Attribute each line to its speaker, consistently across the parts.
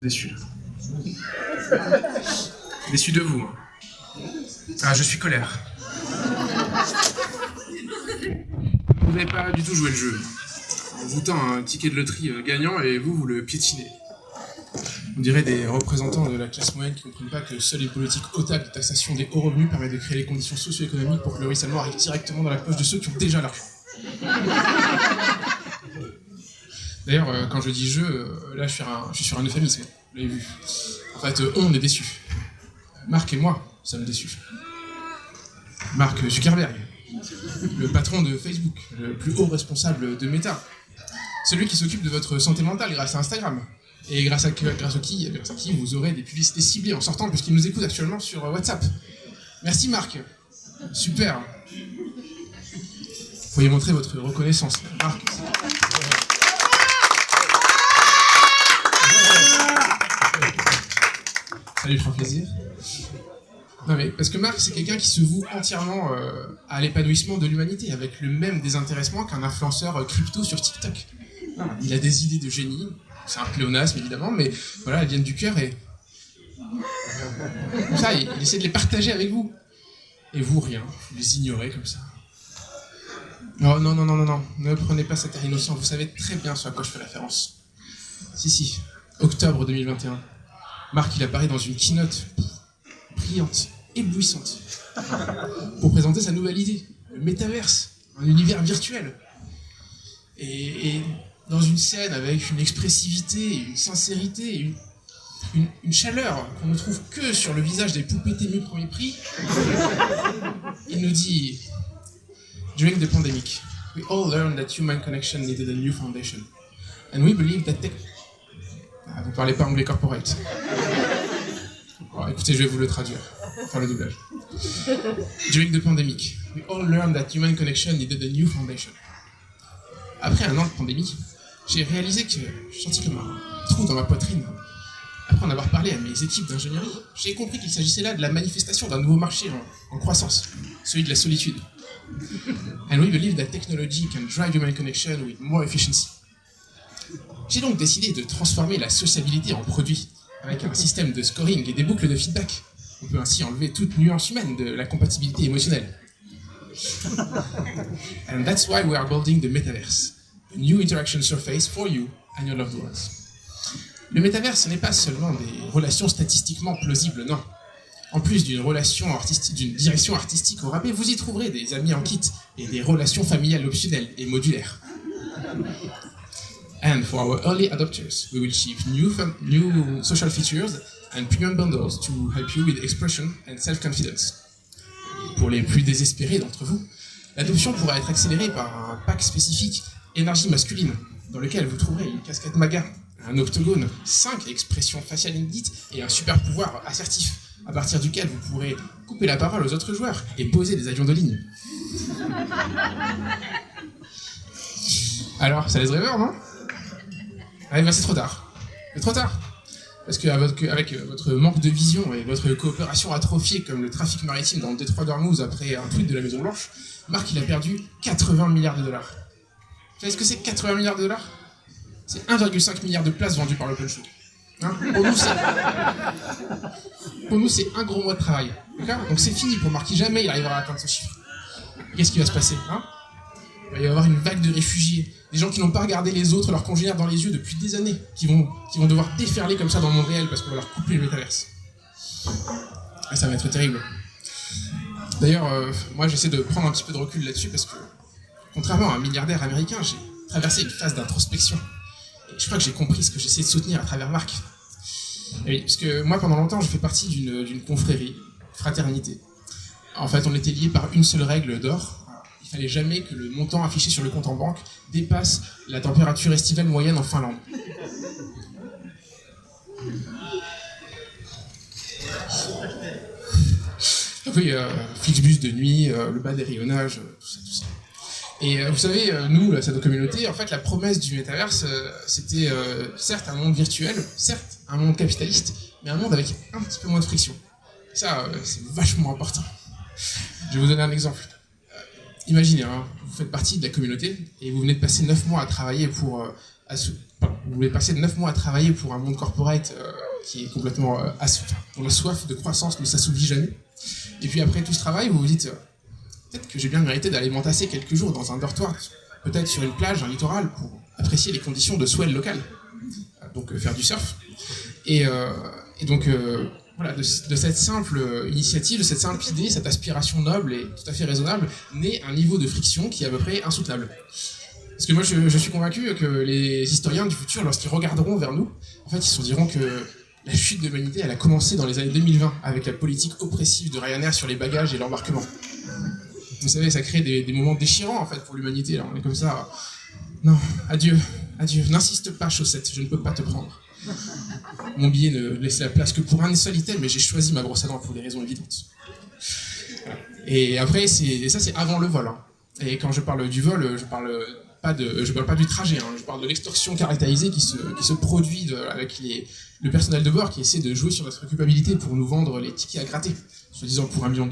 Speaker 1: Déçu. Déçu de vous. Ah, je suis colère. Vous n'avez pas du tout joué le jeu. On vous tend un ticket de loterie gagnant et vous le piétinez. On dirait des représentants de la classe moyenne qui ne comprennent pas que seule une politique hautable de taxation des hauts revenus permet de créer les conditions socio-économiques pour que le ruissellement arrive directement dans la poche de ceux qui ont déjà l'argent. D'ailleurs, quand je dis jeu, là je suis sur un euphémisme, vous l'avez vu. En fait, on est déçus. Marc et moi sommes déçus. Mark Zuckerberg, le patron de Facebook, le plus haut responsable de Meta, celui qui s'occupe de votre santé mentale grâce à Instagram, et grâce à qui vous aurez des publicités ciblées en sortant puisqu'il nous écoute actuellement sur WhatsApp. Merci Marc, super. Vous pourriez montrer votre reconnaissance, Marc. Ça lui fera plaisir. Non mais, parce que Marc, c'est quelqu'un qui se voue entièrement à l'épanouissement de l'humanité, avec le même désintéressement qu'un influenceur crypto sur TikTok. Il a des idées de génie, c'est un pléonasme évidemment, mais voilà, elles viennent du cœur et... Comme ça, il essaie de les partager avec vous. Et vous, rien, vous les ignorez comme ça. Oh non, ne prenez pas cet air innocent, vous savez très bien ce à quoi je fais référence. Si, octobre 2021. Marc, il apparaît dans une keynote brillante, éblouissante, pour présenter sa nouvelle idée, le métaverse, un univers virtuel. Et dans une scène avec une expressivité, une sincérité, une chaleur qu'on ne trouve que sur le visage des poupées Tému premier prix, il nous dit « During the pandemic, we all learned that human connection needed a new foundation. And we believe that vous parlez pas anglais corporate. Alors, écoutez, je vais vous le traduire, faire le doublage. During the pandemic, we all learned that human connection needed a new foundation. Après un an de pandémie, j'ai réalisé que je sentis comme un trou dans ma poitrine. Après en avoir parlé à mes équipes d'ingénierie, j'ai compris qu'il s'agissait là de la manifestation d'un nouveau marché en croissance, celui de la solitude. And we believe that technology can drive human connection with more efficiency. J'ai donc décidé de transformer la sociabilité en produit, avec un système de scoring et des boucles de feedback. On peut ainsi enlever toute nuance humaine de la compatibilité émotionnelle. And that's why we are building the metaverse, a new interaction surface for you and your loved ones. Le métaverse, ce n'est pas seulement des relations statistiquement plausibles, non. En plus d'une direction artistique au rabais, vous y trouverez des amis en kit et des relations familiales optionnelles et modulaires. And for our early adopters, we will ship new social features and premium bundles to help you with expression and self-confidence. Pour les plus désespérés d'entre vous, l'adoption pourra être accélérée par un pack spécifique énergie masculine, dans lequel vous trouverez une casquette MAGA, un octogone, 5 expressions faciales inédites et un super pouvoir assertif, à partir duquel vous pourrez couper la parole aux autres joueurs et poser des avions de ligne. Alors, ça laisse rêveur, non ? Ah, ben c'est trop tard. C'est trop tard. Parce qu'avec votre manque de vision et votre coopération atrophiée comme le trafic maritime dans le détroit d'Ormuz après un tweet de la Maison Blanche, Marc il a perdu 80 milliards de dollars. Vous savez ce que c'est 80 milliards de dollars ? C'est 1,5 milliard de places vendues par l'Open Show. Hein ? Pour nous, c'est un gros mois de travail. D'accord ? Donc c'est fini pour Marc, jamais il arrivera à atteindre ce chiffre. Qu'est-ce qui va se passer ? Il va y avoir une vague de réfugiés, des gens qui n'ont pas regardé les autres, leurs congénères dans les yeux depuis des années, qui vont devoir déferler comme ça dans le monde réel parce qu'on va leur couper le métaverse. Et ça va être terrible. D'ailleurs, moi j'essaie de prendre un petit peu de recul là-dessus parce que, contrairement à un milliardaire américain, j'ai traversé une phase d'introspection. Et je crois que j'ai compris ce que j'essaie de soutenir à travers Marc. Et oui, parce que moi pendant longtemps, je fais partie d'une confrérie, fraternité. En fait, on était liés par une seule règle d'or. Il fallait jamais que le montant affiché sur le compte en banque dépasse la température estivale moyenne en Finlande. Oui, Flixbus de nuit, le bas des rayonnages, tout ça. Et vous savez, nous, cette communauté, en fait, la promesse du métaverse, c'était certes un monde virtuel, certes un monde capitaliste, mais un monde avec un petit peu moins de friction. Ça, c'est vachement important. Je vais vous donner un exemple. Imaginez, vous faites partie de la communauté et vous venez de passer 9 mois à travailler pour vous voulez passer 9 mois à travailler pour un monde corporate qui est complètement dont la soif de croissance ne s'assouvit jamais. Et puis après tout ce travail, vous vous dites peut-être que j'ai bien mérité d'aller m'entasser quelques jours dans un dortoir, peut-être sur une plage, un littoral, pour apprécier les conditions de swell local, donc faire du surf. Et donc voilà, de cette simple initiative, de cette simple idée, cette aspiration noble et tout à fait raisonnable, naît un niveau de friction qui est à peu près insoutenable. Parce que moi, je suis convaincu que les historiens du futur, lorsqu'ils regarderont vers nous, en fait, ils se diront que la chute de l'humanité, elle a commencé dans les années 2020, avec la politique oppressive de Ryanair sur les bagages et l'embarquement. Vous savez, ça crée des moments déchirants, en fait, pour l'humanité. Là, on est comme ça. Non, adieu, n'insiste pas, chaussette, je ne peux pas te prendre. Mon billet ne laisse la place que pour un seul item, mais j'ai choisi ma brosse à dents pour des raisons évidentes. Voilà. Et après, ça c'est avant le vol. Hein. Et quand je parle du vol, je parle pas du trajet, hein. Je parle de l'extorsion caractérisée qui se produit avec le personnel de bord qui essaie de jouer sur notre culpabilité pour nous vendre les tickets à gratter, soi-disant pour $1 million.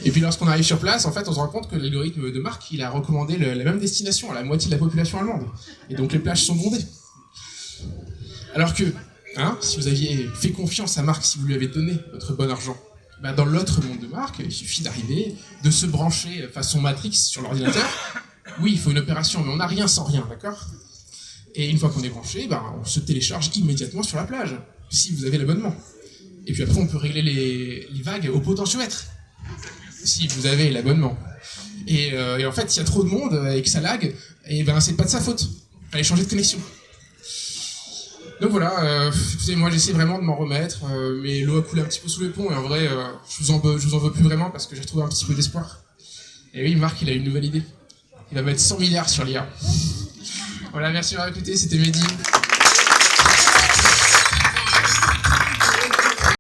Speaker 1: Et puis lorsqu'on arrive sur place, en fait, on se rend compte que l'algorithme de Marc, il a recommandé la même destination à la moitié de la population allemande. Et donc les plages sont bondées. Alors que, si vous aviez fait confiance à Marc, si vous lui avez donné votre bon argent, dans l'autre monde de Marc, il suffit d'arriver, de se brancher façon Matrix sur l'ordinateur. Oui, il faut une opération, mais on n'a rien sans rien, d'accord? Et une fois qu'on est branché, on se télécharge immédiatement sur la plage, si vous avez l'abonnement. Et puis après, on peut régler les vagues au potentiomètre, si vous avez l'abonnement. Et en fait, s'il y a trop de monde et que ça lag, c'est pas de sa faute. Fallait changer de connexion. Donc voilà, écoutez, moi j'essaie vraiment de m'en remettre, mais l'eau a coulé un petit peu sous les ponts, et en vrai, je vous en veux plus vraiment parce que j'ai retrouvé un petit peu d'espoir. Et oui, Marc, il a une nouvelle idée. Il va mettre 100 milliards sur l'IA. Voilà, merci d'avoir écouté, c'était Mehdi.